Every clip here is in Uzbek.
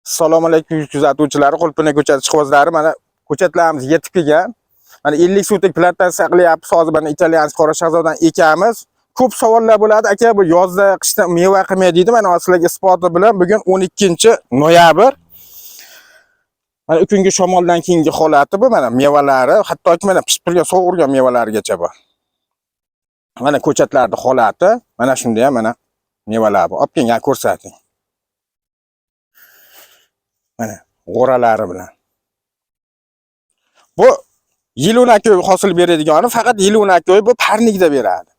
Assalomu alaykum kuzatuvchilar, qo'lpina ko'chati ishqibozlari. Mana ko'chatlarimiz yetib kelgan. Mana 50 sotik plantatsiya qilyapmiz. Hozir mana italyansk qora shahzodan ekamiz. Ko'p savollar bo'ladi. Aka, bu yozda, qishda meva qilmaydi deydi. Mana sizlarga isboti bilan bugun 12-noyabr. Mana kungi shamoldan keyingi holati bu. Mana mevalari, hattoki mana pishib turgan, sovurilgan mevalargacha bor. Mana ko'chatlarning holati, mana shunday ham mana mevalar bor. Olib kelgan ko'rsating. Mana g'oralari bilan. Bu yil-o'nako'y hosil beradigan, faqat yil-o'nako'y bu parnikda beradi.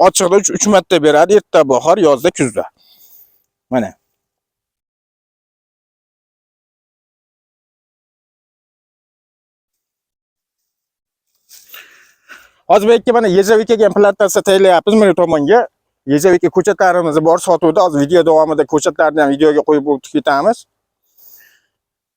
Ochiqda 3 marta beradi, erta bahor, yozda kuzda. Mana. Hozir bu mana Yezavikaga plantatsiya tayyorlayapmiz mana tomonga. Yezavika ko'chatlarimiz bor sotuvda. Hozir video davomida ko'chatlarni ham videoga qo'yib o'tib ketamiz.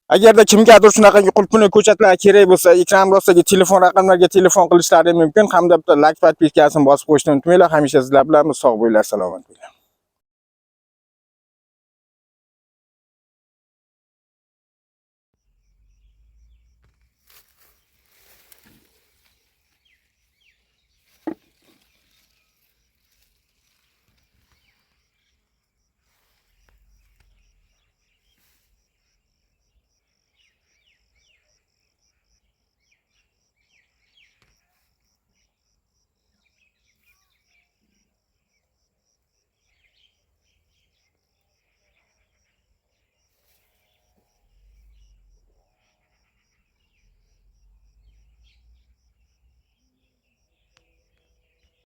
Agarda kimgadir shunaqangi qulpini ko'chatlar kerak bo'lsa, ekran bosidagi telefon raqamlariga telefon qilishlari mumkin. Hamda bitta like, podpiskasini bosib qo'yishni unutmanglar. Hamisha sizlar bilan sog' bo'linglar, salomat bo'linglar.